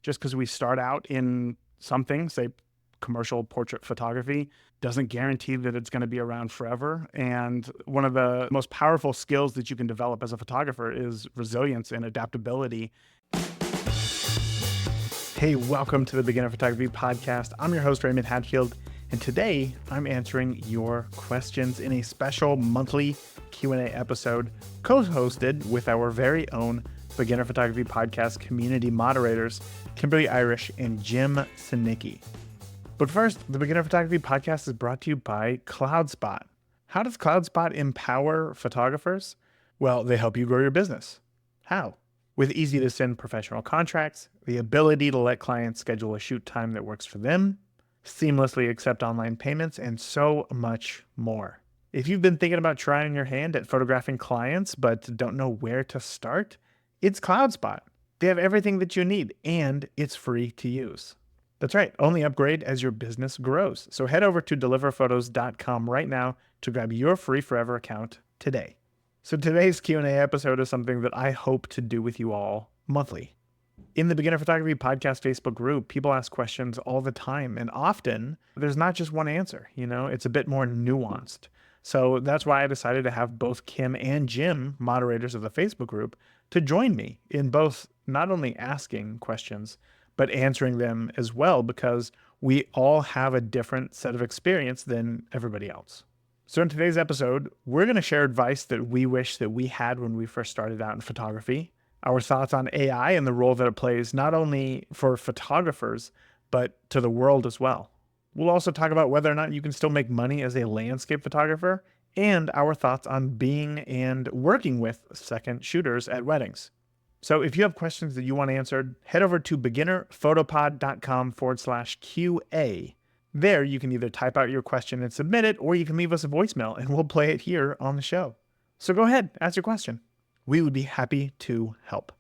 Just because we start out in something, say commercial portrait photography, doesn't guarantee that it's going to be around forever. And one of the most powerful skills that you can develop as a photographer is resilience and adaptability. Hey, welcome to the Beginner Photography Podcast. I'm your host, Raymond Hadfield, and today I'm answering your questions in a special monthly Q&A episode co-hosted with our very own Beginner Photography Podcast community moderators, Kimberly Irish and Jim Sinicki. But first, the Beginner Photography Podcast is brought to you by CloudSpot. How does CloudSpot empower photographers? Well, they help you grow your business. How? With easy-to-send professional contracts, the ability to let clients schedule a shoot time that works for them, seamlessly accept online payments, and so much more. If you've been thinking about trying your hand at photographing clients but don't know where to start, it's CloudSpot. They have everything that you need, and it's free to use. That's right, only upgrade as your business grows. So head over to deliverphotos.com right now to grab your free forever account today. So today's Q&A episode is something that I hope to do with you all monthly. In the Beginner Photography Podcast Facebook group, people ask questions all the time, and often there's not just one answer, it's a bit more nuanced. So that's why I decided to have both Kim and Jim, moderators of the Facebook group, to join me in both not only asking questions, but answering them as well, because we all have a different set of experience than everybody else. So in today's episode, we're going to share advice that we wish that we had when we first started out in photography, our thoughts on AI and the role that it plays not only for photographers, but to the world as well. We'll also talk about whether or not you can still make money as a landscape photographer, and our thoughts on being and working with second shooters at weddings. So if you have questions that you want answered, head over to beginnerphotopod.com/QA. There, you can either type out your question and submit it, or you can leave us a voicemail and we'll play it here on the show. So go ahead, ask your question. We would be happy to help.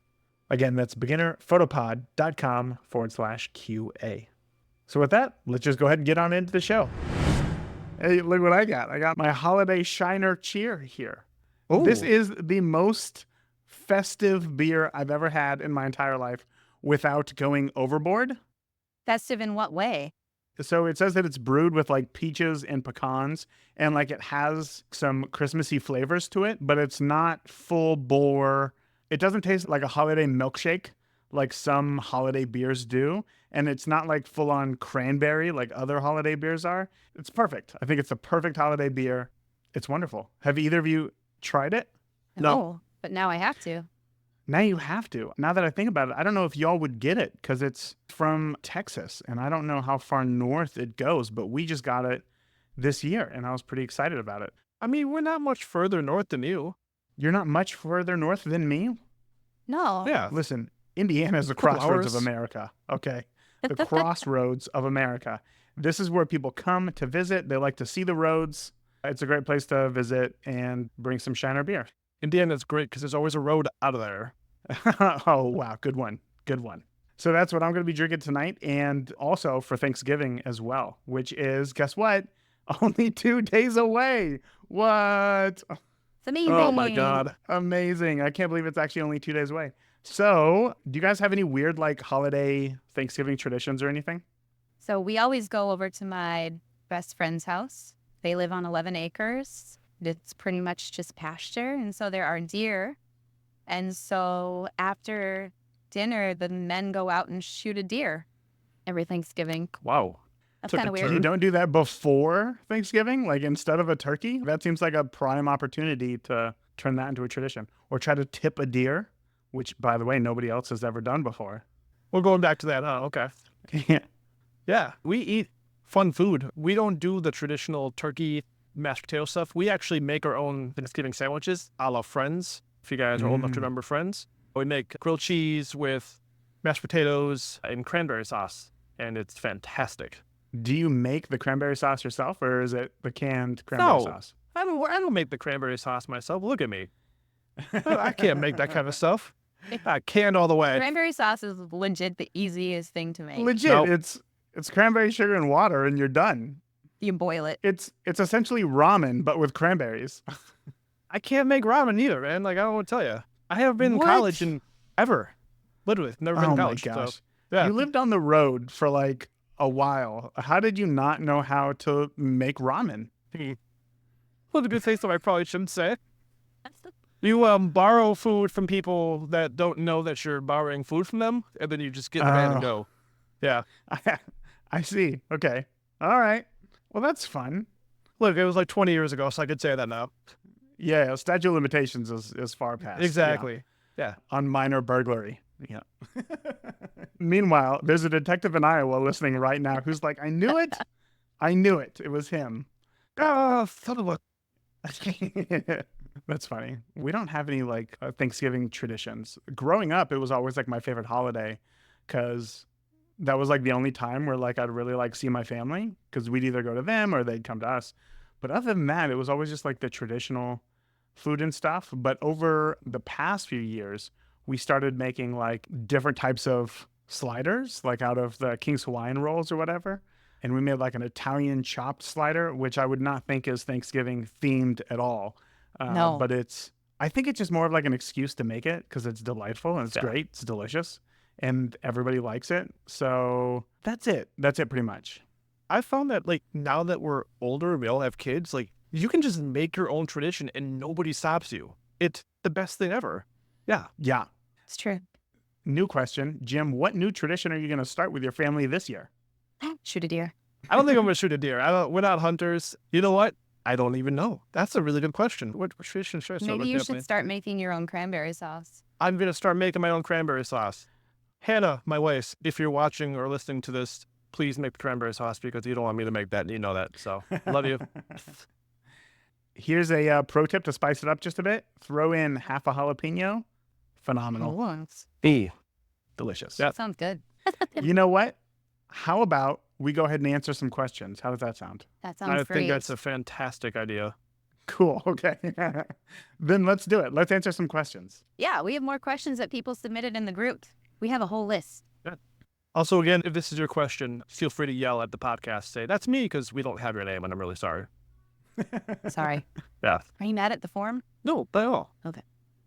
Again, that's beginnerphotopod.com/QA. So with that, let's just go ahead and get on into the show. Hey, look what I got. I got my holiday Shiner cheer here. Ooh. This is the most festive beer I've ever had in my entire life without going overboard. Festive in what way? So it says that it's brewed with like peaches and pecans, and like it has some Christmassy flavors to it, but it's not full bore. It doesn't taste like a holiday milkshake like some holiday beers do, and it's not like full on cranberry like other holiday beers are. It's perfect. I think it's a perfect holiday beer. It's wonderful. Have either of you tried it? No, but now I have to. Now you have to. Now that I think about it, I don't know if y'all would get it because it's from Texas, and I don't know how far north it goes, but we just got it this year, and I was pretty excited about it. I mean, we're not much further north than you. You're not much further north than me? No. Yeah. Listen, Indiana is the crossroads of America, okay? The crossroads of America. This is where people come to visit. They like to see the roads. It's a great place to visit and bring some Shiner beer. Indiana's great because there's always a road out of there. Oh, wow. Good one. Good one. So that's what I'm going to be drinking tonight, and also for Thanksgiving as well, which is, guess what? Only 2 days away. What? It's amazing. Oh, my God. Amazing. I can't believe it's actually only 2 days away. So do you guys have any weird like holiday Thanksgiving traditions or anything? So we always go over to my best friend's house. They live on 11 acres. It's pretty much just pasture. And so there are deer. And so after dinner, the men go out and shoot a deer every Thanksgiving. Wow. That's kind of weird. You don't do that before Thanksgiving? Like instead of a turkey? That seems like a prime opportunity to turn that into a tradition. Or try to tip a deer, which, by the way, nobody else has ever done before. We're going back to that. Oh, okay. Yeah, we eat fun food. We don't do the traditional turkey mashed potato stuff. We actually make our own Thanksgiving sandwiches a la Friends, if you guys are old enough to remember Friends. We make grilled cheese with mashed potatoes and cranberry sauce, and it's fantastic. Do you make the cranberry sauce yourself, or is it the canned cranberry sauce? I don't make the cranberry sauce myself. Look at me. I can't make that kind of stuff. Canned all the way. Cranberry sauce is legit the easiest thing to make. Legit. Nope. It's cranberry sugar and water, and you're done. You boil it. It's essentially ramen, but with cranberries. I can't make ramen either, man. Like, I don't want to tell you. I haven't been in college in ever. Literally, never been in college. Oh my gosh. So Yeah. You lived on the road for like a while. How did you not know how to make ramen? Well, the good thing, so I probably shouldn't say. You borrow food from people that don't know that you're borrowing food from them, and then you just get in the van and go. Yeah. I see. Okay. All right. Well, that's fun. Look, it was like 20 years ago, so I could say that now. Yeah, statute of limitations is far past. Exactly. Yeah. On minor burglary. Yeah. Meanwhile, there's a detective in Iowa listening right now who's like, I knew it. I knew it. It was him. Ah, son of a... That's funny. We don't have any like Thanksgiving traditions. Growing up, it was always like my favorite holiday because that was like the only time where like I'd really like see my family because we'd either go to them or they'd come to us. But other than that, it was always just like the traditional food and stuff. But over the past few years, we started making like different types of sliders, like out of the King's Hawaiian rolls or whatever. And we made like an Italian chopped slider, which I would not think is Thanksgiving themed at all. No. But I think it's just more of like an excuse to make it because it's delightful and it's great. It's delicious and everybody likes it. So that's it. That's it pretty much. I found that like now that we're older, we all have kids, like you can just make your own tradition and nobody stops you. It's the best thing ever. Yeah. Yeah. It's true. New question. Jim, what new tradition are you going to start with your family this year? Shoot a deer. I don't think I'm going to shoot a deer. We're not hunters. You know what? I don't even know. That's a really good question. What tradition should I start Maybe with you should start making your own cranberry sauce. I'm going to start making my own cranberry sauce. Hannah, my wife, if you're watching or listening to this, please make the cranberry sauce because you don't want me to make that and you know that. So, love you. Here's a pro tip to spice it up just a bit. Throw in half a jalapeno. Phenomenal. Oh, Delicious. Yeah. sounds good. You know what? How about we go ahead and answer some questions? How does that sound? That sounds I great. think that's a fantastic idea. Cool. Okay. Then let's do it. Let's answer some questions. Yeah, we have more questions that people submitted in the group. We have a whole list. Also, again, if this is your question, feel free to yell at the podcast. Say, that's me, because we don't have your name, and I'm really sorry. Sorry. Yeah. Are you mad at the form? No, not at all. Okay.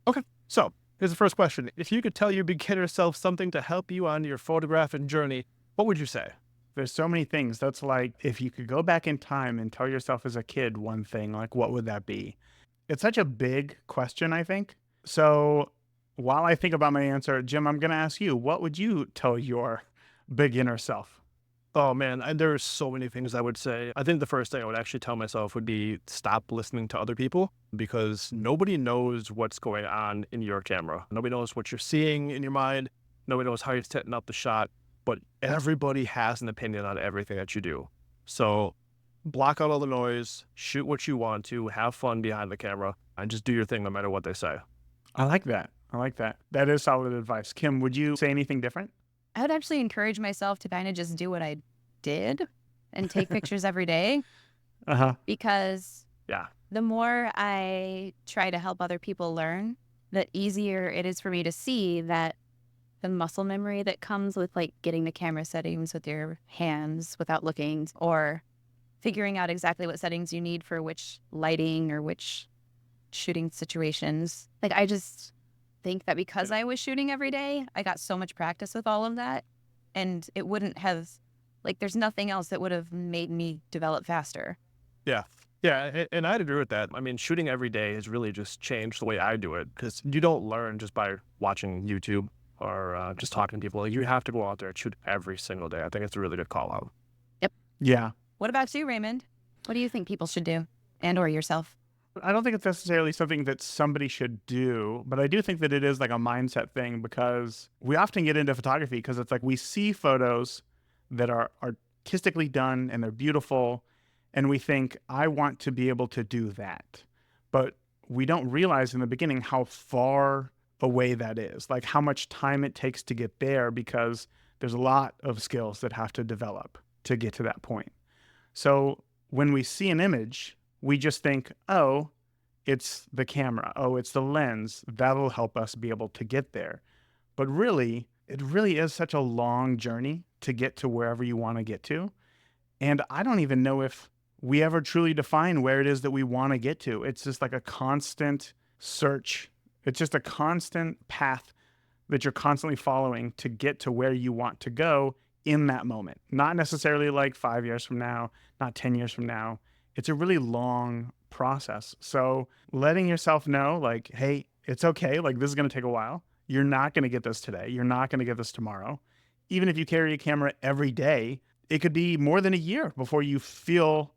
Okay, so here's the first question. If you could tell your beginner self something to help you on your photographing journey, what would you say? There's so many things. That's like, if you could go back in time and tell yourself as a kid one thing, like what would that be? It's such a big question, I think. So while I think about my answer, Jim, I'm going to ask you, what would you tell your beginner self? Oh, man, there's so many things I would say. I think the first thing I would actually tell myself would be stop listening to other people because nobody knows what's going on in your camera. Nobody knows what you're seeing in your mind. Nobody knows how you're setting up the shot, but everybody has an opinion on everything that you do. So block out all the noise, shoot what you want to, have fun behind the camera, and just do your thing no matter what they say. I like that. I like that. That is solid advice. Kim, would you say anything different? I would actually encourage myself to kind of just do what I did and take pictures every day because the more I try to help other people learn, the easier it is for me to see that the muscle memory that comes with like getting the camera settings with your hands without looking or figuring out exactly what settings you need for which lighting or which shooting situations. Like I just think that because I was shooting every day, I got so much practice with all of that and it wouldn't have, like there's nothing else that would have made me develop faster. Yeah. Yeah, and I'd agree with that. I mean, shooting every day has really just changed the way I do it because you don't learn just by watching YouTube or just talking to people. Like, you have to go out there and shoot every single day. I think it's a really good call out. Yep. Yeah. What about you, Raymond? What do you think people should do and or yourself? I don't think it's necessarily something that somebody should do, but I do think that it is like a mindset thing because we often get into photography because it's like we see photos that are artistically done and they're beautiful and we think, I want to be able to do that. But we don't realize in the beginning how far away that is, like how much time it takes to get there because there's a lot of skills that have to develop to get to that point. So when we see an image, we just think, oh, it's the camera. Oh, it's the lens. That'll help us be able to get there. But really, it really is such a long journey to get to wherever you want to get to. And I don't even know if we ever truly define where it is that we want to get to. It's just like a constant search. It's just a constant path that you're constantly following to get to where you want to go in that moment. Not necessarily like 5 years from now, not 10 years from now. It's a really long process. So letting yourself know like, hey, it's okay. Like this is going to take a while. You're not going to get this today. You're not going to get this tomorrow. Even if you carry a camera every day, it could be more than a year before you feel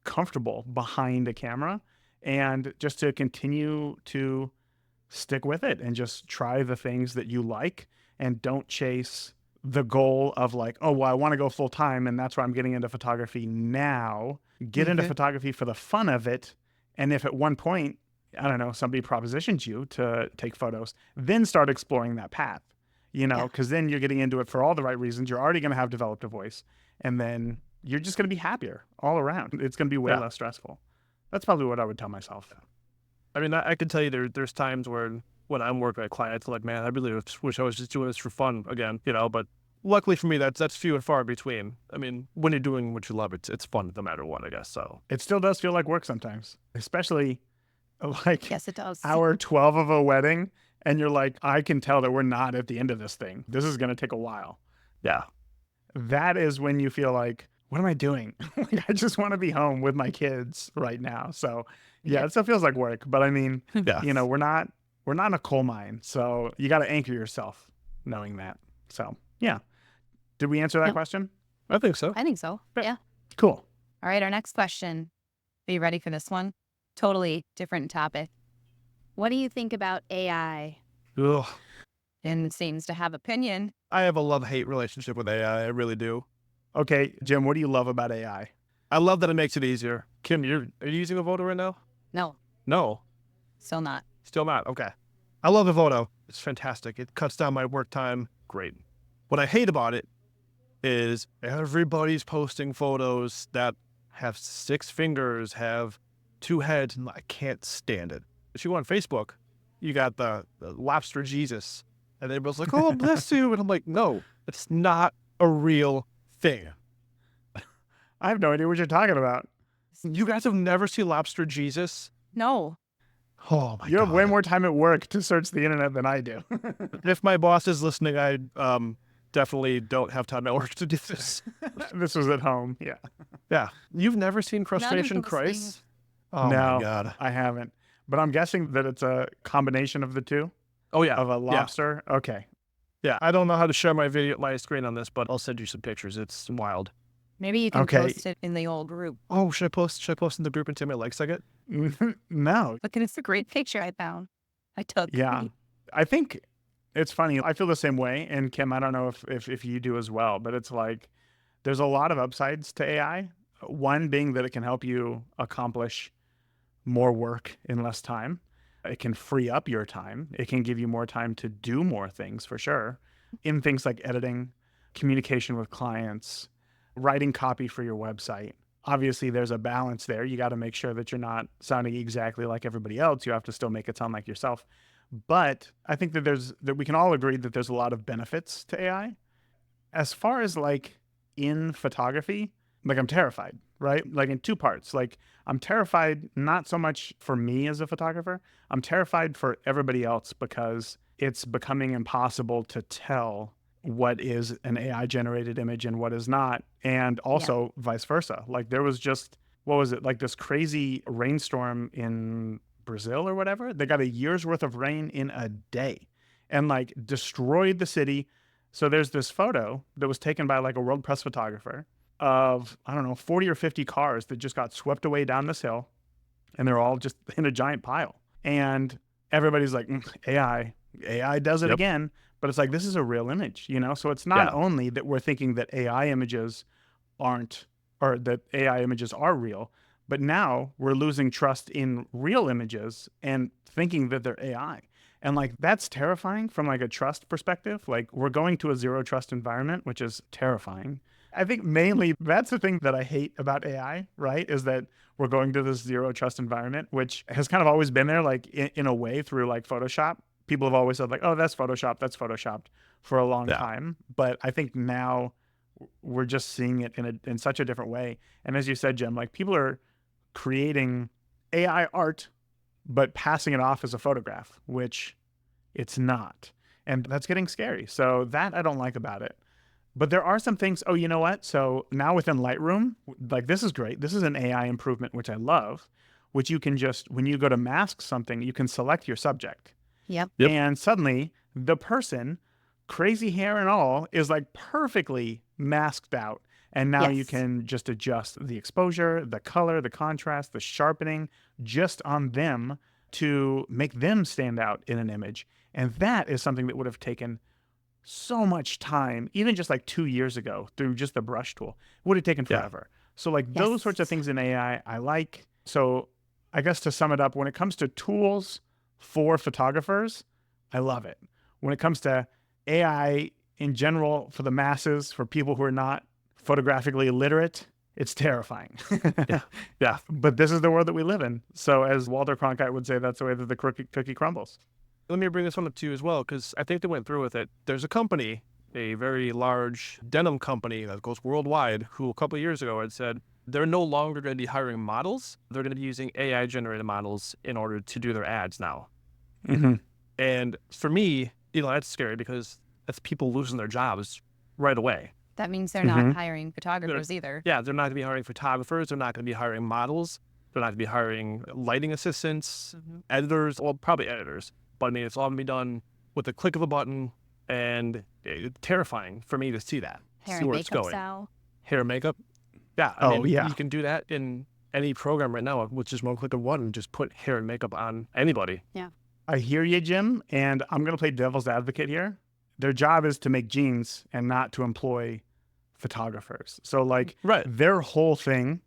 comfortable behind a camera, and just to continue to stick with it and just try the things that you like, and don't chase the goal of like, oh, well, I want to go full time and that's why I'm getting into photography now. Get into photography for the fun of it. And if at one point, I don't know, somebody propositions you to take photos, then start exploring that path, because then you're getting into it for all the right reasons. You're already going to have developed a voice, and then you're just going to be happier all around. It's going to be way less stressful. That's probably what I would tell myself. I mean, I can tell you there's times where when I'm working with clients, like, man, I really wish I was just doing this for fun again, but luckily for me, that's few and far between. I mean, when you're doing what you love, it's fun no matter what, I guess. So it still does feel like work sometimes, especially like Yes, it does. hour 12 of a wedding. And you're like, I can tell that we're not at the end of this thing. This is going to take a while. yeah. That is when you feel like, what am I doing? Like, I just want to be home with my kids right now. So yeah, it still feels like work, but I mean, we're not in a coal mine. So you got to anchor yourself knowing that. So yeah. Did we answer that question? I think so. I think so. Yeah. Cool. All right, our next question. Are you ready for this one? Totally different topic. What do you think about AI? Ugh. And it seems to have opinion. I have a love-hate relationship with AI. I really do. Okay, Jim, what do you love about AI? I love that it makes it easier. Kim, are you using a photo right now? No, No. still not. Still not. Okay. I love the photo. It's fantastic. It cuts down my work time. Great. What I hate about it is everybody's posting photos that have 6 fingers, have 2 heads, and I can't stand it. If you go on Facebook, you got the lobster Jesus, and everybody's like, oh, bless you. And I'm like, no, it's not a real thing. I have no idea what you're talking about. You guys have never seen lobster Jesus? No. Oh, my God. You have way more time at work to search the internet than I do. If my boss is listening, I definitely don't have time at work to do this. This was at home. Yeah. Yeah. You've never seen crustacean listening. Christ? Oh, No, my God. I haven't. But I'm guessing that it's a combination of the two, Oh, yeah. of a lobster. Yeah. Okay. Yeah. I don't know how to share my screen on this, but I'll send you some pictures. It's wild. Maybe you can Okay. post it in the old group. Oh, should I post in the group and see how many likes I get? No. Look, and it's a great picture I found. I took. Yeah. I think it's funny. I feel the same way. And Kim, I don't know if you do as well, but it's like there's a lot of upsides to AI. One being that it can help you accomplish more work in less time. It can free up your time. It can give you more time to do more things, for sure, in things like editing, communication with clients, writing copy for your website. Obviously, there's a balance there. You got to make sure that you're not sounding exactly like everybody else. You have to still make it sound like yourself. But I think that we can all agree that there's a lot of benefits to AI. As far as like in photography, like I'm terrified, right? Like in 2 parts. Like I'm terrified not so much for me as a photographer. I'm terrified for everybody else because it's becoming impossible to tell what is an AI generated image and what is not. And also vice versa. Like there was just, what was it? Like this crazy rainstorm in Brazil or whatever. They got a year's worth of rain in a day and like destroyed the city. So there's this photo that was taken by like a world press photographer of, I don't know, 40 or 50 cars that just got swept away down this hill, and they're all just in a giant pile. And everybody's like, AI does it again. But it's like, this is a real image, So it's not only that we're thinking that AI images aren't, or that AI images are real, but now we're losing trust in real images and thinking that they're AI. And like, that's terrifying from like a trust perspective. Like we're going to a zero trust environment, which is terrifying. I think mainly that's the thing that I hate about AI, right? Is that we're going to this zero trust environment, which has kind of always been there, like in a way through like Photoshop. People have always said like, oh, that's Photoshopped for a long time. But I think now we're just seeing it in such a different way. And as you said, Jim, like people are creating AI art, but passing it off as a photograph, which it's not. And that's getting scary. So that I don't like about it. But there are some things, oh, you know what? So now within Lightroom, like this is great. This is an AI improvement, which I love, which you can just, when you go to mask something, you can select your subject. Yep. Yep. And suddenly the person, crazy hair and all, is like perfectly masked out. And now you Yes. can just adjust the exposure, the color, the contrast, the sharpening just on them to make them stand out in an image. And that is something that would have taken so much time, even just like 2 years ago through just the brush tool. It would have taken Yeah. forever. So like those sorts of Yes. things in AI, I like. So I guess to sum it up, when it comes to tools for photographers, I love it. When it comes to AI in general for the masses, for people who are not photographically literate, it's terrifying. Yeah. But this is the world that we live in. So as Walter Cronkite would say, that's the way that the cookie crumbles. Let me bring this one up to you as well, because I think they went through with it. There's a company, a very large denim company that goes worldwide, who a couple of years ago had said they're no longer going to be hiring models. They're going to be using AI-generated models in order to do their ads now. Mm-hmm. And for me, that's scary because that's people losing their jobs right away. That means they're Mhm. not hiring photographers either. Yeah, they're not going to be hiring photographers. They're not going to be hiring models. They're not going to be hiring lighting assistants, editors, well, probably editors. But I mean, it's all going to be done with the click of a button, and it's terrifying for me to see that. Hair see and where it's makeup going. style. Hair and makeup. Yeah. Oh, yeah. You can do that in any program right now with just one click of a button and just put hair and makeup on anybody. I hear you, Jim, and I'm going to play devil's advocate here. Their job is to make jeans and not to employ photographers. So like Right. their whole thing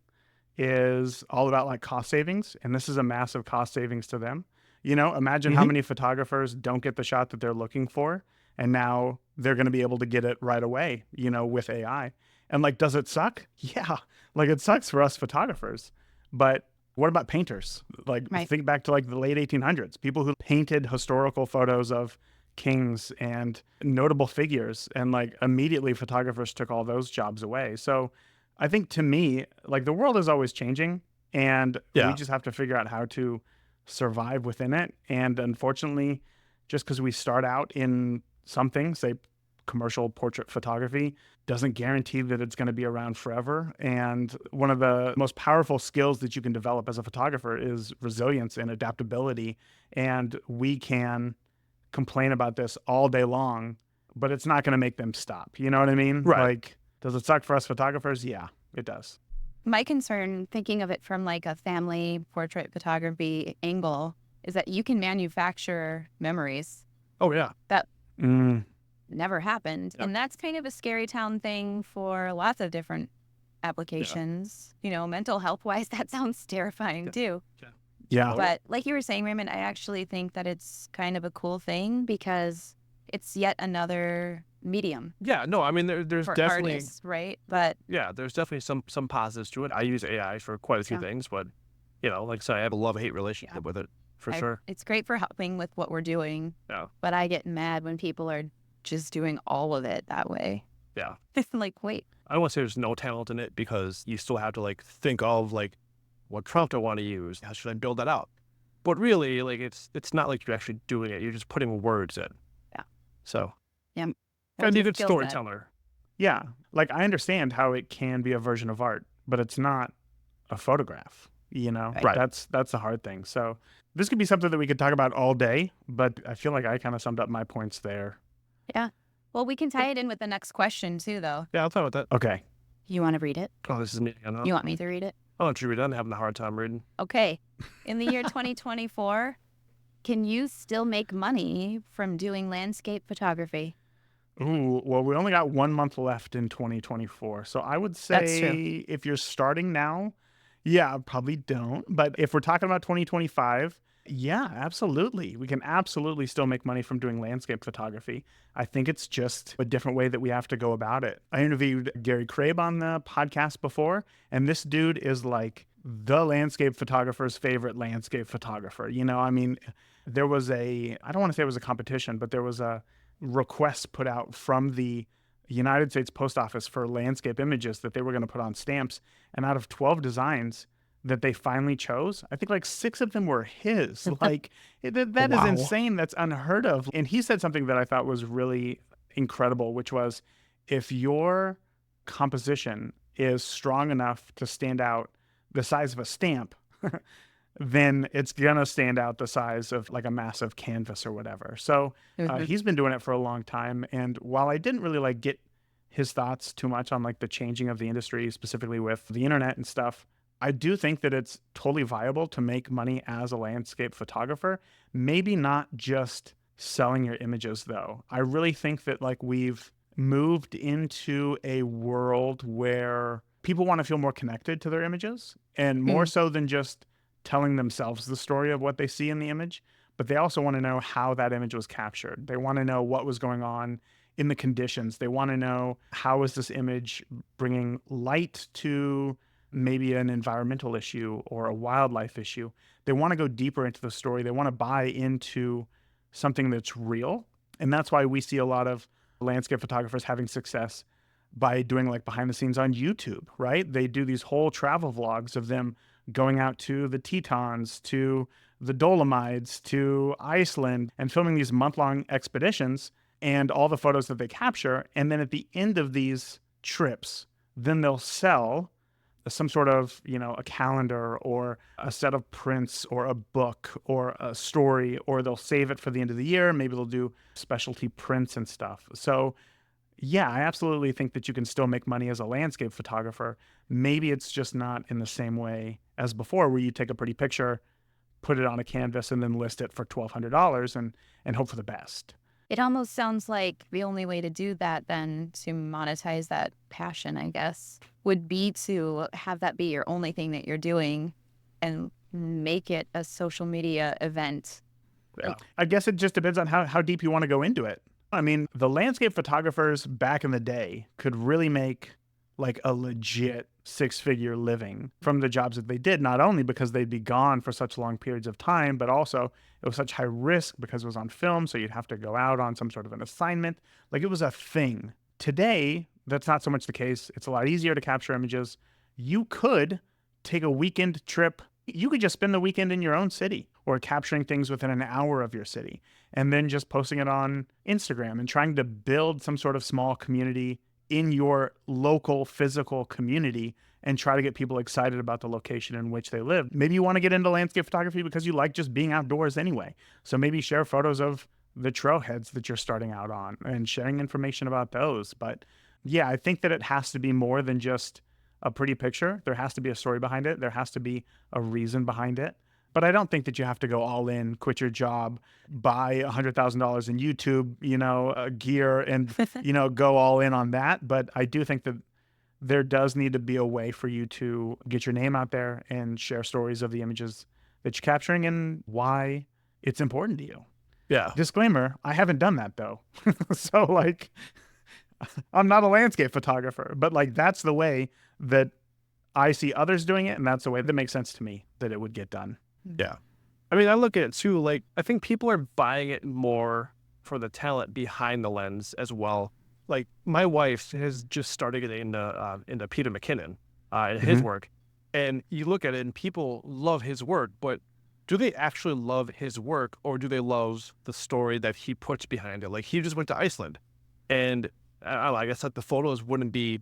is all about like cost savings, and this is a massive cost savings to them. Imagine how Mhm. many photographers don't get the shot that they're looking for, and now they're going to be able to get it right away, with AI. And like, does it suck? Yeah, like it sucks for us photographers. But what about painters? Like, Right. think back to like the late 1800s, people who painted historical photos of kings and notable figures, and like immediately photographers took all those jobs away. So I think to me, like the world is always changing, and we Yeah. just have to figure out how to survive within it. And unfortunately, just because we start out in something, say commercial portrait photography, doesn't guarantee that it's going to be around forever. And one of the most powerful skills that you can develop as a photographer is resilience and adaptability. And we can complain about this all day long, but it's not going to make them stop. You know what I mean? Right. Like, does it suck for us photographers? Yeah, it does. My concern, thinking of it from like a family portrait photography angle, is that you can manufacture memories Oh, yeah. that Mm, never happened. Yep. And that's kind of a scary town thing for lots of different applications. Mental health wise, that sounds terrifying too. yeah. But like you were saying, Raymond, I actually think that it's kind of a cool thing because it's yet another medium Yeah. No, I mean, there's for definitely, artists, right? But yeah, there's definitely some positives to it. I use AI for quite a few Yeah. things, but, like I said, I have a love-hate relationship with it, for sure. it's great for helping with what we're doing. Yeah. But I get mad when people are just doing all of it that way. Yeah. It's like, wait, I don't want to say there's no talent in it because you still have to like think of like what prompt I want to use. How should I build that out? But really, like it's not like you're actually doing it. You're just putting words in. Yeah. So that's gotta be a your good skill set. storyteller. Yeah. Like, I understand how it can be a version of art, but it's not a photograph, Right. That's the hard thing. So this could be something that we could talk about all day, but I feel like I kind of summed up my points there. Well, we can tie it in with the next question too, though. Yeah, I'll talk about that. Okay. You want to read it? Oh, this is me. I know. You want me to read it? I'll let you read it. I'm having a hard time reading. Okay. In the year 2024, can you still make money from doing landscape photography? Ooh, well, we only got 1 month left in 2024. So I would That's say true. if you're starting now, yeah, probably don't. But if we're talking about 2025, yeah, absolutely. We can absolutely still make money from doing landscape photography. I think it's just a different way that we have to go about it. I interviewed Gary Crabe on the podcast before, and this dude is like the landscape photographer's favorite landscape photographer. I mean, there was I don't want to say it was a competition, but there was a request put out from the United States Post Office for landscape images that they were going to put on stamps. And out of 12 designs, that they finally chose, I think like 6 of them were his. Like that is Wow. insane. That's unheard of. And he said something that I thought was really incredible, which was, if your composition is strong enough to stand out the size of a stamp, then it's gonna stand out the size of like a massive canvas or whatever. So he's been doing it for a long time. And while I didn't really like get his thoughts too much on like the changing of the industry, specifically with the internet and stuff, I do think that it's totally viable to make money as a landscape photographer. Maybe not just selling your images though. I really think that like we've moved into a world where people want to feel more connected to their images, and more so than just telling themselves the story of what they see in the image, but they also want to know how that image was captured. They want to know what was going on in the conditions. They want to know, how is this image bringing light to maybe an environmental issue or a wildlife issue. They want to go deeper into the story. They want to buy into something that's real. And that's why we see a lot of landscape photographers having success by doing like behind the scenes on YouTube, right? They do these whole travel vlogs of them going out to the Tetons, to the Dolomites, to Iceland, and filming these month-long expeditions and all the photos that they capture. And then at the end of these trips, then they'll sell some sort of, a calendar or a set of prints or a book or a story, or they'll save it for the end of the year. Maybe they'll do specialty prints and stuff. So yeah, I absolutely think that you can still make money as a landscape photographer. Maybe it's just not in the same way as before, where you take a pretty picture, put it on a canvas, and then list it for $1,200 and hope for the best. It almost sounds like the only way to do that then, to monetize that passion, I guess, would be to have that be your only thing that you're doing and make it a social media event. Yeah. I guess it just depends on how deep you want to go into it. I mean, the landscape photographers back in the day could really make like a legit 6-figure living from the jobs that they did, not only because they'd be gone for such long periods of time, but also it was such high risk because it was on film. So you'd have to go out on some sort of an assignment. Like, it was a thing. Today, that's not so much the case. It's a lot easier to capture images. You could take a weekend trip. You could just spend the weekend in your own city or capturing things within an hour of your city and then just posting it on Instagram and trying to build some sort of small community in your local physical community and try to get people excited about the location in which they live. Maybe you want to get into landscape photography because you like just being outdoors anyway. So maybe share photos of the trailheads that you're starting out on and sharing information about those. But yeah, I think that it has to be more than just a pretty picture. There has to be a story behind it. There has to be a reason behind it. But I don't think that you have to go all in, quit your job, buy $100,000 in YouTube, gear and, go all in on that. But I do think that there does need to be a way for you to get your name out there and share stories of the images that you're capturing and why it's important to you. Yeah. Disclaimer, I haven't done that though. So like, I'm not a landscape photographer, but like that's the way that I see others doing it. And that's the way that makes sense to me that it would get done. Yeah. I mean, I look at it too, like, I think people are buying it more for the talent behind the lens as well. Like, my wife has just started getting into Peter McKinnon and his work. And you look at it and people love his work, but do they actually love his work, or do they love the story that he puts behind it? Like, he just went to Iceland, and I guess like the photos wouldn't be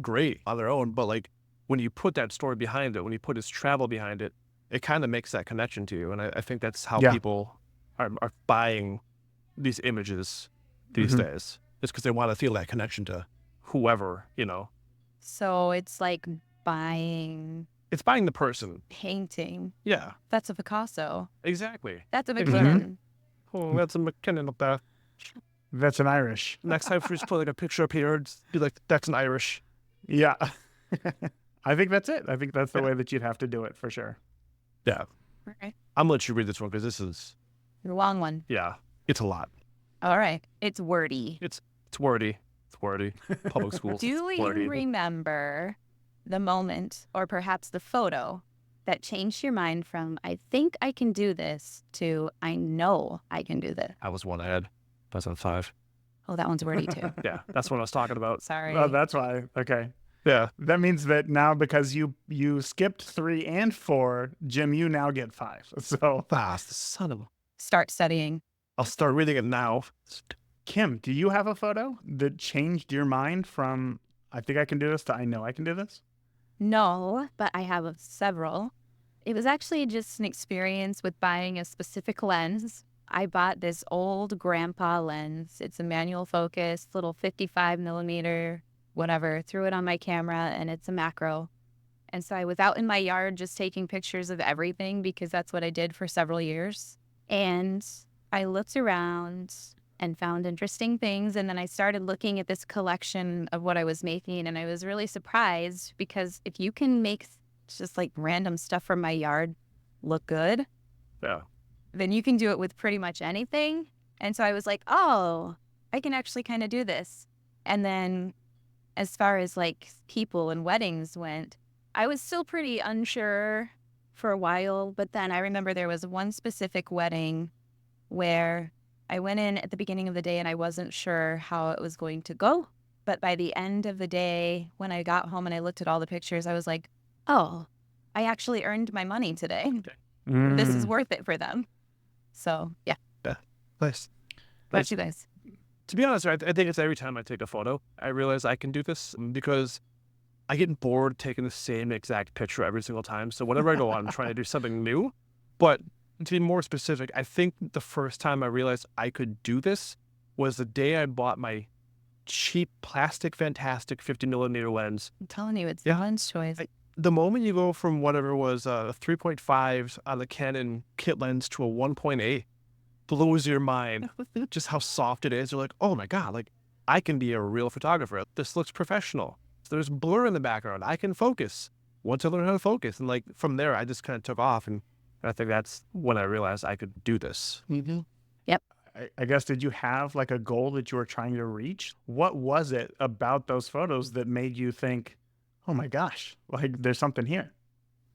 great on their own, but like when you put that story behind it, when you put his travel behind it, it kind of makes that connection to you. And I think that's how people are buying these images these days. It's because they want to feel that connection to whoever, So it's like buying... It's buying the person. Painting. Yeah. That's a Picasso. Exactly. That's a McKinnon. Oh, that's a McKinnon up there. That's an Irish. Next time, if we just put like a picture up here, be like, that's an Irish. Yeah. I think that's it. I think that's the way that you'd have to do it for sure. Yeah. Okay. I'm gonna let you read this one because this is... The long one. Yeah. It's a lot. All right. It's wordy. It's wordy. It's wordy. Public schools. Do you remember the moment, or perhaps the photo, that changed your mind from, I think I can do this, to I know I can do this? That was one I had. 2005. Oh, that one's wordy too. Yeah, that's what I was talking about. Sorry. Oh, that's why. Okay. Yeah. That means that now because you skipped 3 and 4, Jim, you now get 5. So Fast, son of a... Start studying. I'll start reading it now. Kim, do you have a photo that changed your mind from I think I can do this to I know I can do this? No, but I have several. It was actually just an experience with buying a specific lens. I bought this old grandpa lens. It's a manual focus, little 55 millimeter, whatever. Threw it on my camera and it's a macro. And so I was out in my yard just taking pictures of everything because that's what I did for several years. And I looked around and found interesting things. And then I started looking at this collection of what I was making. And I was really surprised because if you can make just like random stuff from my yard look good, Yeah. then you can do it with pretty much anything. And so I was like, oh, I can actually kind of do this. And then as far as like people and weddings went, I was still pretty unsure for a while. But then I remember there was one specific wedding where I went in at the beginning of the day and I wasn't sure how it was going to go. But by the end of the day, when I got home and I looked at all the pictures, I was like, oh, I actually earned my money today. This is worth it for them. So, yeah. Nice. What about you guys? To be honest, I think it's every time I take a photo, I realize I can do this because I get bored taking the same exact picture every single time. So whenever I go on, I'm trying to do something new. But to be more specific, I think the first time I realized I could do this was the day I bought my cheap plastic fantastic 50 millimeter lens. I'm telling you, it's the lens choice. The moment you go from whatever was a 3.5 on the Canon kit lens to a 1.8 blows your mind. Just how soft it is. You're like, oh my God, like I can be a real photographer. This looks professional. There's blur in the background. I can focus. Once I learned how to focus. And like from there, I just kind of took off. And I think that's when I realized I could do this. Mm-hmm. Yep. I guess, did you have like a goal that you were trying to reach? What was it about those photos that made you think, oh my gosh, like there's something here?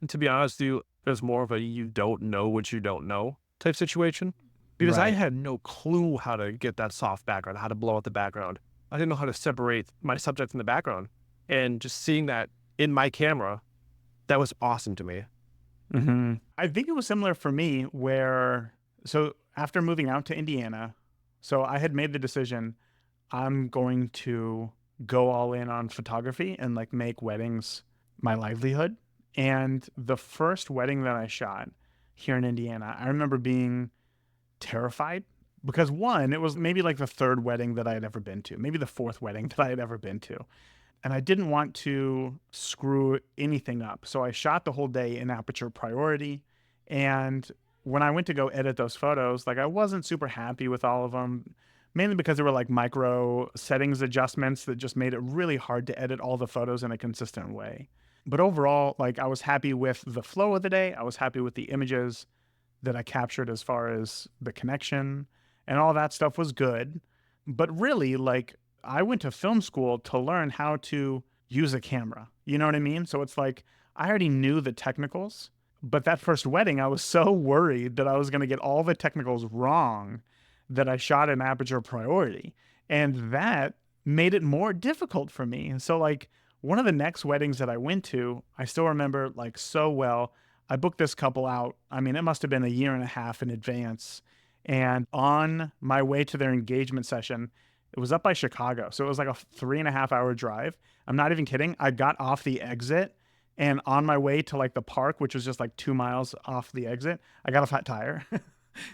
And to be honest with you, there's more of a you don't know what you don't know type situation. Because I Right. had no clue how to get that soft background, how to blow out the background. I didn't know how to separate my subject from the background. And just seeing that in my camera, that was awesome to me. Mm-hmm. I think it was similar for me where, so after moving out to Indiana, so I had made the decision, I'm going to go all in on photography and like make weddings my livelihood. And the first wedding that I shot here in Indiana, I remember being terrified because one, it was maybe like the third wedding that I had ever been to, maybe the fourth wedding that I had ever been to. And I didn't want to screw anything up. So I shot the whole day in aperture priority. And when I went to go edit those photos, like I wasn't super happy with all of them, mainly because there were like micro settings adjustments that just made it really hard to edit all the photos in a consistent way. But overall, like I was happy with the flow of the day. I was happy with the images that I captured as far as the connection and all that stuff was good. But really, like I went to film school to learn how to use a camera. You know what I mean? So it's like I already knew the technicals, but that first wedding, I was so worried that I was going to get all the technicals wrong that I shot in aperture priority. And that made it more difficult for me. And so like one of the next weddings that I went to, I still remember like so well. I booked this couple out. I mean, it must have been a year and a half in advance. And on my way to their engagement session, it was up by Chicago. So it was like a 3.5 hour drive. I'm not even kidding. I got off the exit and on my way to like the park, which was just like 2 miles off the exit, I got a flat tire.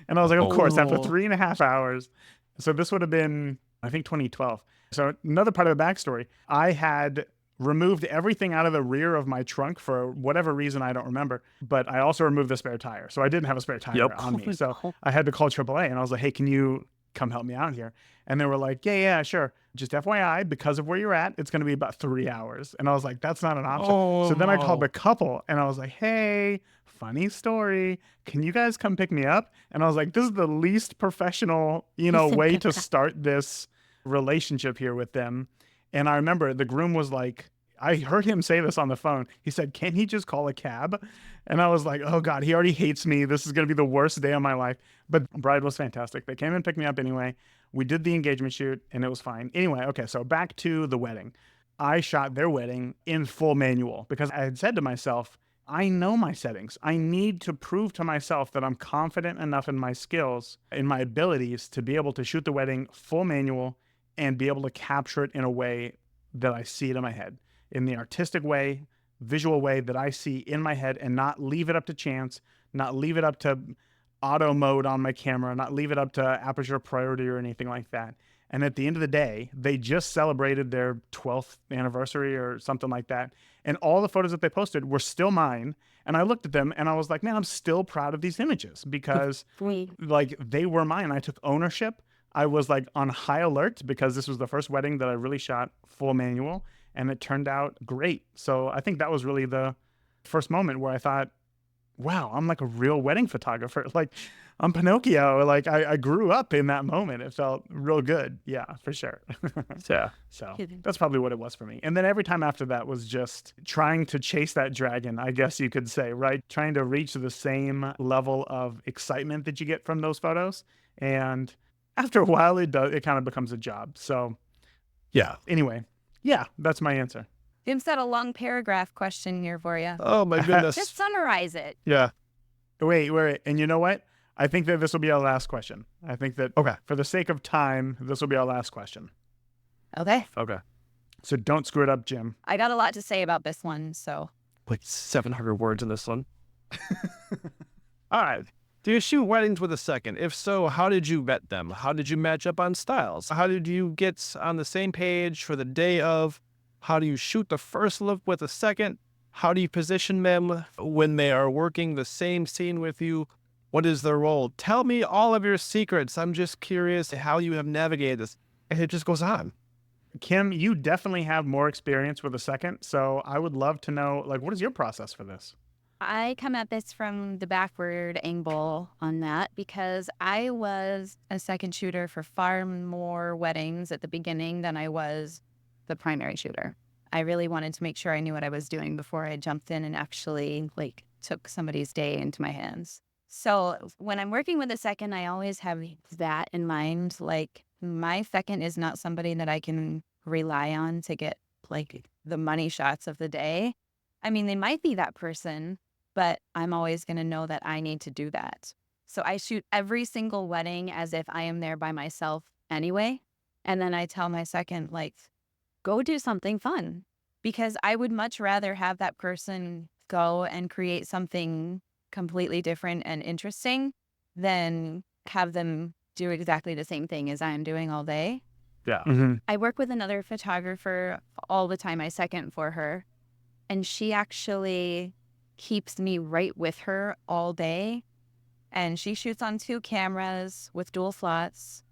And I was like, of course, after 3.5 hours. So this would have been, I think, 2012. So another part of the backstory, I had removed everything out of the rear of my trunk for whatever reason, I don't remember. But I also removed the spare tire. So I didn't have a spare tire on me. So I had to call AAA and I was like, hey, can you come help me out here? And they were like, yeah, sure. Just FYI, because of where you're at, it's going to be about 3 hours. And I was like, that's not an option. So then I called the couple and I was like, hey, funny story. Can you guys come pick me up? And I was like, this is the least professional, way to start this relationship here with them. And I remember the groom was like, I heard him say this on the phone. He said, can he just call a cab? And I was like, oh God, he already hates me. This is going to be the worst day of my life. But bride was fantastic. They came and picked me up anyway. We did the engagement shoot and it was fine. Anyway, okay, so back to the wedding. I shot their wedding in full manual because I had said to myself, I know my settings. I need to prove to myself that I'm confident enough in my skills, in my abilities to be able to shoot the wedding full manual and be able to capture it in a way that I see it in my head, in the artistic way, visual way that I see in my head, and not leave it up to chance, not leave it up to auto mode on my camera, not leave it up to aperture priority or anything like that. And at the end of the day, they just celebrated their 12th anniversary or something like that. And all the photos that they posted were still mine. And I looked at them and I was like, man, I'm still proud of these images because like they were mine. I took ownership. I was like on high alert because this was the first wedding that I really shot full manual, and it turned out great. So I think that was really the first moment where I thought, wow, I'm like a real wedding photographer. Like I'm Pinocchio. Like I grew up in that moment. It felt real good. Yeah, for sure. Yeah. So that's probably what it was for me. And then every time after that was just trying to chase that dragon, I guess you could say, right? Trying to reach the same level of excitement that you get from those photos. And after a while, it kind of becomes a job. So Yeah. anyway, yeah, that's my answer. Jim's got a long paragraph question here for you. Oh my goodness. Just summarize it. Yeah. Wait. And you know what? I think that this will be our last question. I think that for the sake of time, this will be our last question. Okay. Okay. So don't screw it up, Jim. I got a lot to say about this one, so. Like 700 words in this one. All right. Do you shoot weddings with a second? If so, how did you vet them? How did you match up on styles? How did you get on the same page for the day of? How do you shoot the first look with a second? How do you position them when they are working the same scene with you? What is their role? Tell me all of your secrets. I'm just curious how you have navigated this. And it just goes on. Kim, you definitely have more experience with a second. So I would love to know, like, what is your process for this? I come at this from the backward angle on that because I was a second shooter for far more weddings at the beginning than I was the primary shooter. I really wanted to make sure I knew what I was doing before I jumped in and actually like took somebody's day into my hands. So when I'm working with a second, I always have that in mind. Like my second is not somebody that I can rely on to get like the money shots of the day. I mean, they might be that person, but I'm always going to know that I need to do that. So I shoot every single wedding as if I am there by myself anyway. And then I tell my second, like, go do something fun, because I would much rather have that person go and create something completely different and interesting than have them do exactly the same thing as I'm doing all day. Yeah. Mm-hmm. I work with another photographer all the time. I second for her, and she actually keeps me right with her all day. And she shoots on 2 cameras with dual slots,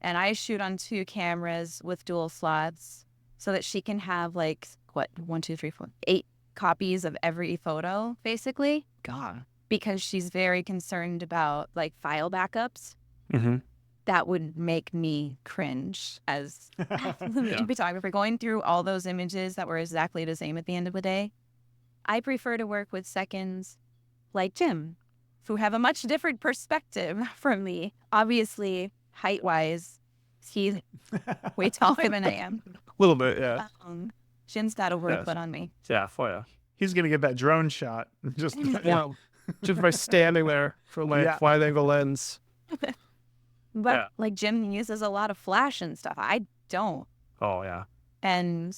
and I shoot on 2 cameras with dual slots so that she can have like, 8 copies of every photo, basically. God. Because she's very concerned about like file backups. Mm-hmm. That would make me cringe as the photographer, going through all those images that were exactly the same at the end of the day. I prefer to work with seconds like Jim, who have a much different perspective from me. Obviously, height-wise, he's way taller than I am. A little bit, yeah. Jim's got a word put on me. Yeah, for you. He's going to get that drone shot. Just Just by standing there for my wide angle lens. But like Jim uses a lot of flash and stuff. I don't. Oh, yeah. And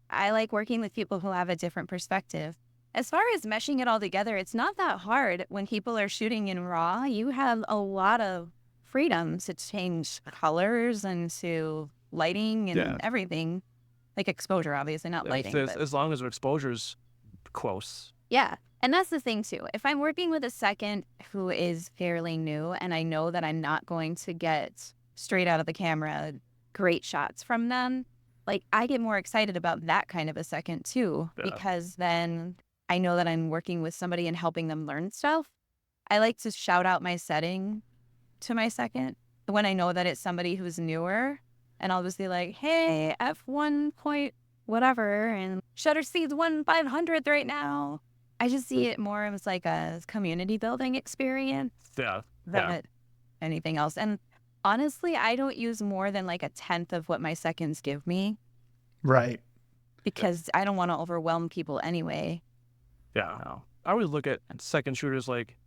I like working with people who have a different perspective. As far as meshing it all together, it's not that hard. When people are shooting in RAW, you have a lot of freedom to change colors and to lighting and everything. Like exposure, obviously, not lighting. As long as the exposure's close. Yeah. And that's the thing, too. If I'm working with a second who is fairly new and I know that I'm not going to get straight out of the camera great shots from them, like I get more excited about that kind of a second, too, because then I know that I'm working with somebody and helping them learn stuff. I like to shout out my setting to my second when I know that it's somebody who's newer, and I'll just be like, hey, F1 point whatever, and shutter speed's 1/500th right now. I just see it more as like a community building experience than anything else. And honestly, I don't use more than like 1/10 of what my seconds give me. Right. because I don't want to overwhelm people anyway. Yeah. I always look at second shooters like,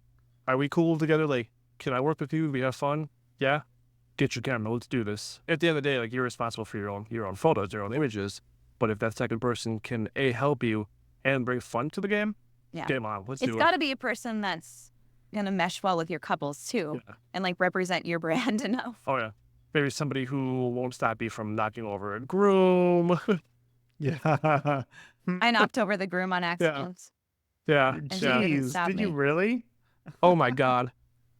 are we cool together? Like, can I work with you? We have fun? Yeah. Get your camera. Let's do this. At the end of the day, like, you're responsible for your own photos, your own images. But if that second person can help you and bring fun to the game, game on. Let's do it. It's got to be a person that's gonna mesh well with your couples too, and like represent your brand enough. Oh yeah. Maybe somebody who won't stop you from knocking over a groom. Yeah. I knocked over the groom on accident. Yeah. And she didn't Jeez, stop did you me. really? Oh my God.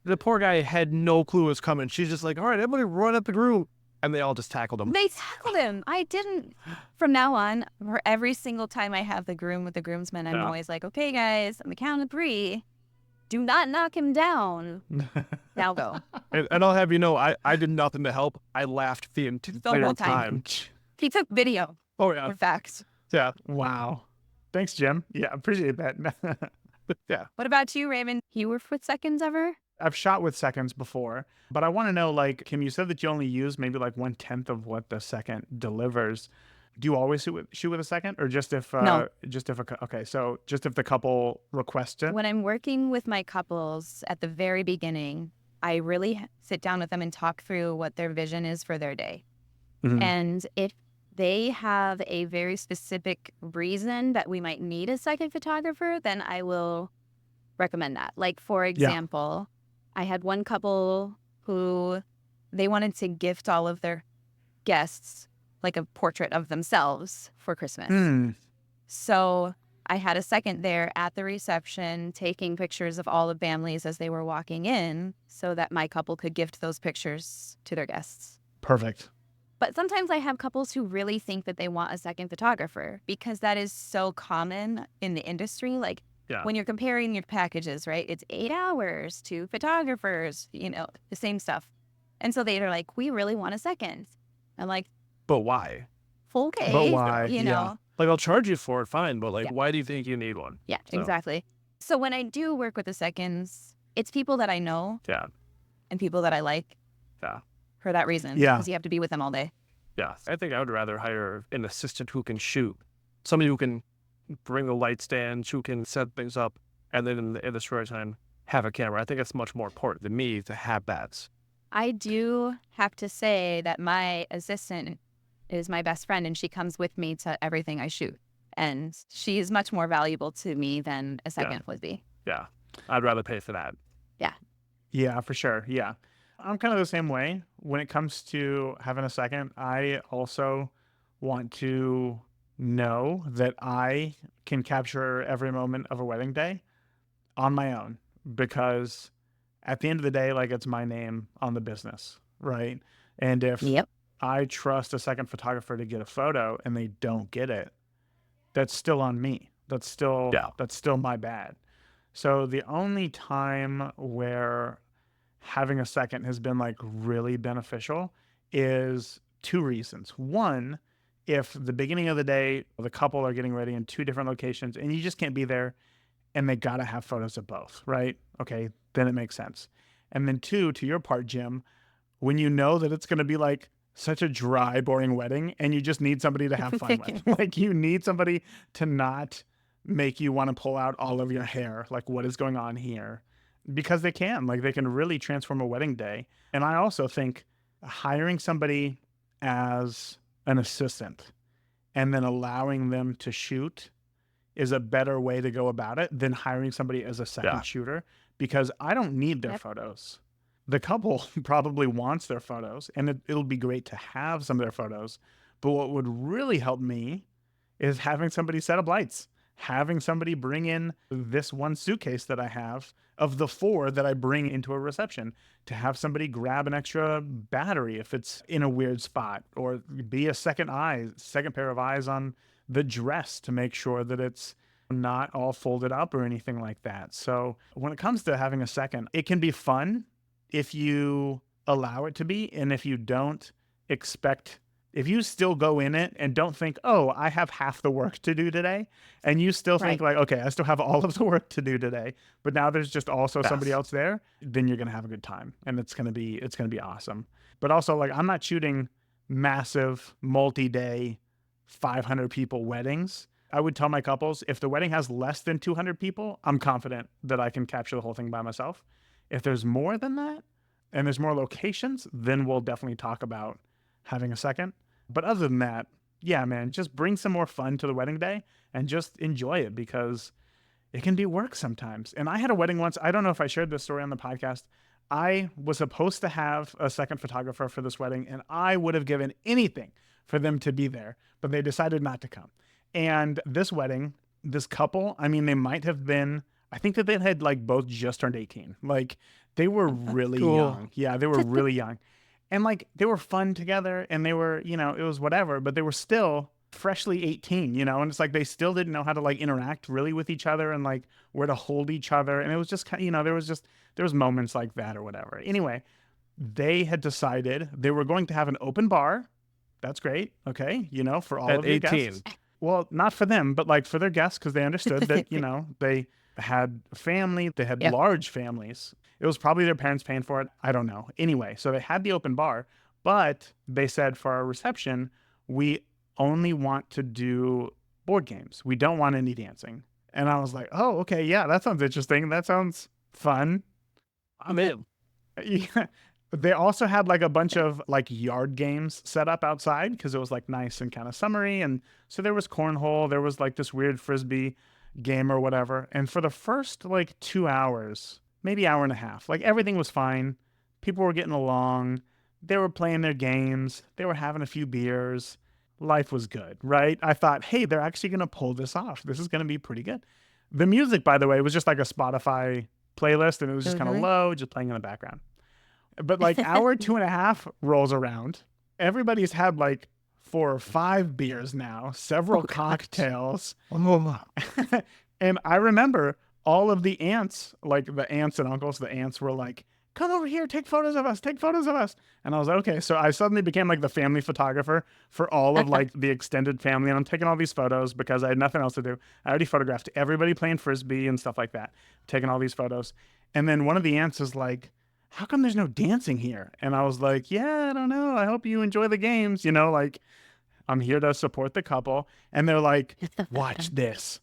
The poor guy had no clue it was coming. She's just like, all right, everybody run up the groom. And they all just tackled him. They tackled him. I didn't. From now on, for every single time I have the groom with the groomsmen, I'm always like, okay, guys, on the count of 3, do not knock him down. Now go. And I'll have you know, I did nothing to help. I laughed the entire whole time. time. He took video. Oh yeah. For facts. Yeah. Wow. Thanks, Jim. Yeah, appreciate that. But yeah. What about you, Raymond? You worked with seconds ever? I've shot with seconds before, but I want to know, like, Kim, you said that you only use maybe like 1/10 of what the second delivers. Do you always shoot with a second, or just if No. Okay, so just if the couple requests it? When I'm working with my couples at the very beginning, I really sit down with them and talk through what their vision is for their day. Mhm. And if they have a very specific reason that we might need a second photographer, then I will recommend that. Like, for example, I had one couple who they wanted to gift all of their guests like a portrait of themselves for Christmas. So I had a second there at the reception taking pictures of all the families as they were walking in so that my couple could gift those pictures to their guests. Perfect. But sometimes I have couples who really think that they want a second photographer because that is so common in the industry. Like, when you're comparing your packages, right? It's 8 hours, 2 photographers, the same stuff. And so they're like, we really want a second. I'm like, But why? okay. But why? You know? Like, I'll charge you for it, fine. But like, why do you think you need one? Yeah, So. exactly. So when I do work with the seconds, it's people that I know Yeah. and people that I like. Yeah. For that reason. Yeah. Because you have to be with them all day. Yeah. I think I would rather hire an assistant who can shoot, somebody who can bring the light stands, who can set things up, and then in the story time have a camera. I think it's much more important than me to have that. I do have to say that my assistant is my best friend and she comes with me to everything I shoot. And she is much more valuable to me than a second would be. Yeah. I'd rather pay for that. Yeah, for sure. Yeah. I'm kind of the same way. When it comes to having a second, I also want to know that I can capture every moment of a wedding day on my own, because at the end of the day, like, it's my name on the business, right? And if I trust a second photographer to get a photo and they don't get it, that's still on me. That's still my bad. So the only time where having a second has been like really beneficial is 2 reasons. One, if the beginning of the day, the couple are getting ready in 2 different locations and you just can't be there and they got to have photos of both, right? Okay, then it makes sense. And then 2, to your part, Jim, when you know that it's going to be like such a dry, boring wedding and you just need somebody to have fun with. Like, you need somebody to not make you want to pull out all of your hair. Like, what is going on here? Because they can really transform a wedding day. And I also think hiring somebody as an assistant and then allowing them to shoot is a better way to go about it than hiring somebody as a second shooter, because I don't need their photos. The couple probably wants their photos, and it'll be great to have some of their photos. But what would really help me is having somebody set up lights, having somebody bring in this one suitcase that I have of the 4 that I bring into a reception, to have somebody grab an extra battery if it's in a weird spot, or be a second pair of eyes on the dress to make sure that it's not all folded up or anything like that. So when it comes to having a second, it can be fun if you allow it to be, and if you don't expect, if you still go in it and don't think, oh, I have half the work to do today, and you still think like, okay, I still have all of the work to do today, but now there's just also somebody else there, then you're going to have a good time, and it's going to be awesome. But also, like, I'm not shooting massive multi-day 500 people weddings. I would tell my couples, if the wedding has less than 200 people, I'm confident that I can capture the whole thing by myself. If there's more than that and there's more locations, then we'll definitely talk about having a second. But other than that, yeah, man, just bring some more fun to the wedding day and just enjoy it, because it can be work sometimes. And I had a wedding once. I don't know if I shared this story on the podcast. I was supposed to have a second photographer for this wedding, and I would have given anything for them to be there, but they decided not to come. And this wedding, this couple, I mean, they might have been, I think that they had like both just turned 18. Like they were really Cool. young. Yeah, they were really young. And like they were fun together, and they were, you know, it was whatever, but they were still freshly 18, you know, and it's like they still didn't know how to like interact really with each other and like where to hold each other. And it was just kind of, you know, there was moments like that or whatever. Anyway, they had decided they were going to have an open bar. That's great. Okay. You know, for all At of your 18. guests. Well, not for them, but like for their guests, because they understood that, you know, they had family, they had Yep. large families. It was probably their parents paying for it. I don't know. Anyway, so they had the open bar, but they said for our reception, we only want to do board games. We don't want any dancing. And I was like, oh, okay, yeah, that sounds interesting. That sounds fun. I'm in. Yeah. They also had like a bunch of like yard games set up outside because it was like nice and kind of summery. And so there was cornhole, there was like this weird frisbee game or whatever. And for the first like 2 hours, maybe hour and a half, like everything was fine. People were getting along. They were playing their games. They were having a few beers. Life was good, right? I thought, hey, they're actually going to pull this off. This is going to be pretty good. The music, by the way, was just like a Spotify playlist, and it was just kind of low, just playing in the background. But like hour 2.5 rolls around. Everybody's had like 4 or 5 beers now, several cocktails. And I remember all of the aunts, like the aunts and uncles, the aunts were like, come over here, take photos of us, take photos of us. And I was like, okay. So I suddenly became like the family photographer for all of like the extended family. And I'm taking all these photos because I had nothing else to do. I already photographed everybody playing Frisbee and stuff like that, taking all these photos. And then one of the aunts is like, how come there's no dancing here? And I was like, yeah, I don't know. I hope you enjoy the games. You know, like I'm here to support the couple. And they're like, watch this.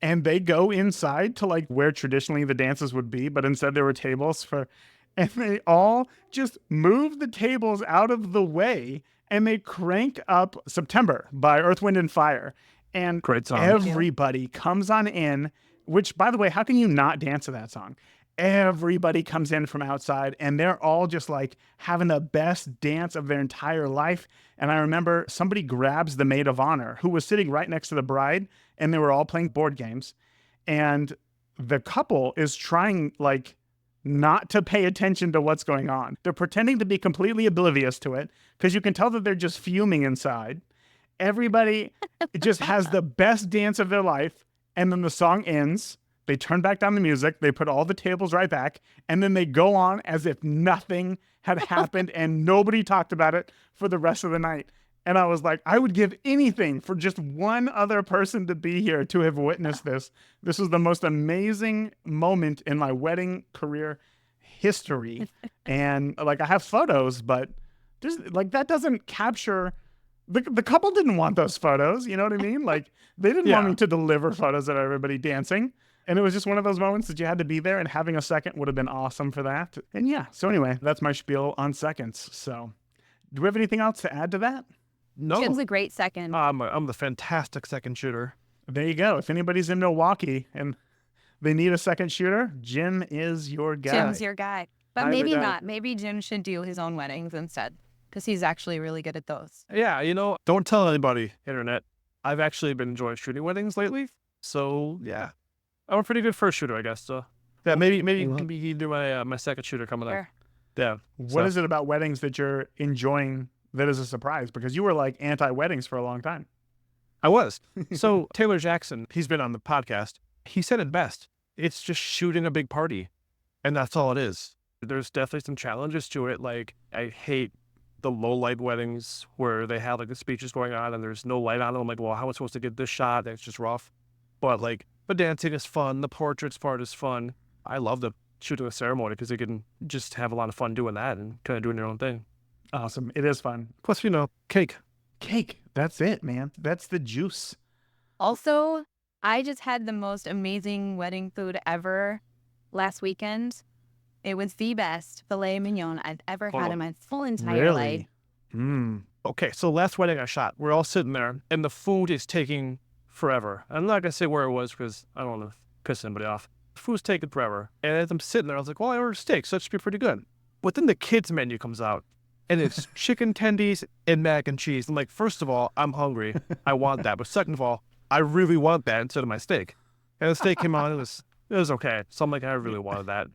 And they go inside to like where traditionally the dances would be, but instead there were tables for, and they all just move the tables out of the way, and they crank up September by Earth, Wind, and Fire. And Great song. everybody comes on in, which, by the way, how can you not dance to that song? Everybody comes in from outside, and they're all just like having the best dance of their entire life. And I remember somebody grabs the maid of honor who was sitting right next to the bride, and they were all playing board games. And the couple is trying like not to pay attention to what's going on. They're pretending to be completely oblivious to it because you can tell that they're just fuming inside. Everybody just has the best dance of their life. And then the song ends. They turn back down the music. They put all the tables right back. And then they go on as if nothing had happened and nobody talked about it for the rest of the night. And I was like, I would give anything for just one other person to be here to have witnessed this. This was the most amazing moment in my wedding career history. And like, I have photos, but there's like, that doesn't capture, the couple didn't want those photos. You know what I mean? Like they didn't want me to deliver photos of everybody dancing. And it was just one of those moments that you had to be there, and having a second would have been awesome for that. And yeah, so anyway, that's my spiel on seconds. So do we have anything else to add to that? No. Jim's a great second. I'm the fantastic second shooter. There you go. If anybody's in Milwaukee and they need a second shooter, Jim is your guy. Jim's your guy. But Highly maybe doubt. not. Maybe Jim should do his own weddings instead, because he's actually really good at those. Yeah, you know, don't tell anybody, internet. I've actually been enjoying shooting weddings lately. So yeah, I'm a pretty good first shooter, I guess. So yeah, maybe you can do my second shooter coming up. Sure. Yeah. What is it about weddings that you're enjoying that is a surprise? Because you were like anti-weddings for a long time. I was. So Taylor Jackson, he's been on the podcast. He said it best. It's just shooting a big party. And that's all it is. There's definitely some challenges to it. Like, I hate the low light weddings where they have like the speeches going on and there's no light on them. I'm like, well, how am I supposed to get this shot? And it's just rough. But like, the dancing is fun. The portraits part is fun. I love the shooting a ceremony because you can just have a lot of fun doing that and kind of doing your own thing. Awesome. It is fun. Plus, you know, cake. cake. That's it, man. That's the juice. Also, I just had the most amazing wedding food ever last weekend. It was the best filet mignon I've ever had in my full entire life. Okay, so last wedding I shot, we're all sitting there, and the food is taking forever. I'm not going to say where it was because I don't want to piss anybody off. The food's taking forever. And as I'm sitting there, I was like, well, I ordered steak, so that should be pretty good. But then the kids' menu comes out, and it's chicken tendies and mac and cheese. I'm like, first of all, I'm hungry. I want that. But second of all, I really want that instead of my steak. And the steak came out, it was okay. So I'm like, I really wanted that.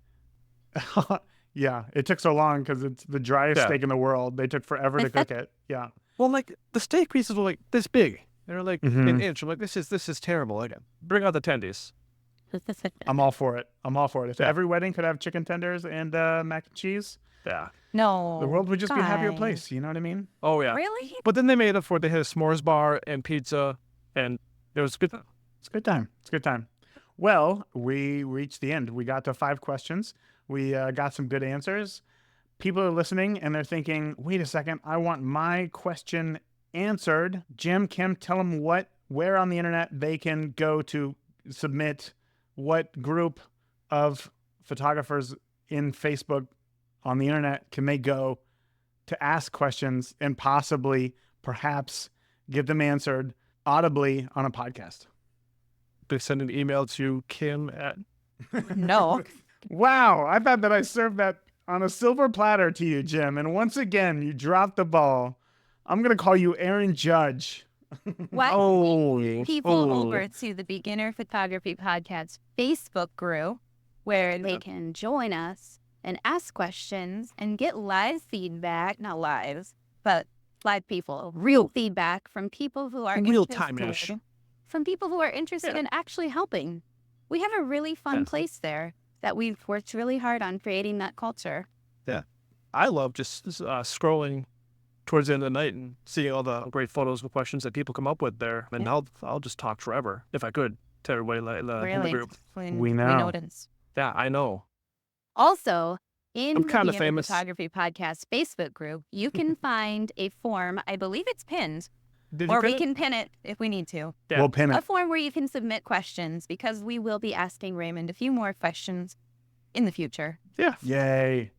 Yeah, it took so long because it's the driest steak in the world. They took forever to cook it. Yeah. Well, like the steak pieces were like this big. They're like an inch. I'm like, this is terrible. Like, bring out the tendies. I'm all for it. If every wedding could have chicken tenders and mac and cheese, No. the world would just be a happier place. You know what I mean? Oh yeah. Really? But then they made up for it. They had a s'mores bar and pizza, and it was good. It's a good time. It's a good time. Well, we reached the end. We got to 5 questions. We got some good answers. People are listening and they're thinking, wait a second, I want my question answered. Jim, Kim, tell them where on the internet they can go to submit, what group of photographers in Facebook on the internet can they go to ask questions and perhaps get them answered audibly on a podcast. They send an email to Kim at... No. Wow, I thought that I served that on a silver platter to you, Jim. And once again, you dropped the ball. I'm going to call you Aaron Judge. What? Oh. People over to the Beginner Photography Podcast Facebook group where they can join us and ask questions and get live feedback, not lives, but live people, real feedback from people who are real-time-ish. From people who are interested in actually helping. We have a really fun place there that we've worked really hard on creating that culture. Yeah. I love just scrolling towards the end of the night and seeing all the great photos and questions that people come up with there. And I'll just talk forever, if I could, to everybody in the group. We know. We notice. Yeah, I know. Also, in I'm the kinda Beginner famous. Photography Podcast Facebook group, you can find a form, I believe it's pinned, Did you or pin we it? can pin it if we need to. Yeah. We'll pin A it. form where you can submit questions because we will be asking Raymond a few more questions in the future. Yeah. Yay.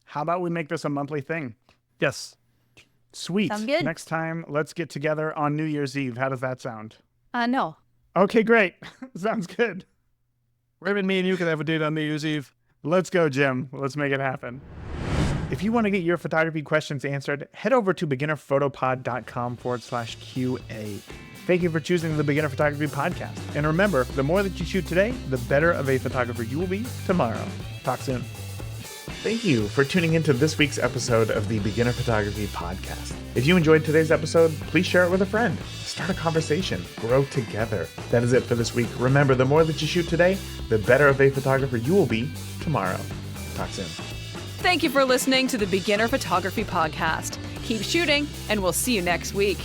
How about we make this a monthly thing? Yes. Sweet. Sound good? Next time, let's get together on New Year's Eve. How does that sound? No. Okay, great. Sounds good. Raymond, me and you can have a date on New Year's Eve. Let's go, Jim. Let's make it happen. If you want to get your photography questions answered, head over to beginnerphotopod.com/QA. Thank you for choosing the Beginner Photography Podcast. And remember, the more that you shoot today, the better of a photographer you will be tomorrow. Talk soon. Thank you for tuning into this week's episode of the Beginner Photography Podcast. If you enjoyed today's episode, please share it with a friend. Start a conversation. Grow together. That is it for this week. Remember, the more that you shoot today, the better of a photographer you will be tomorrow. Talk soon. Thank you for listening to the Beginner Photography Podcast. Keep shooting, and we'll see you next week.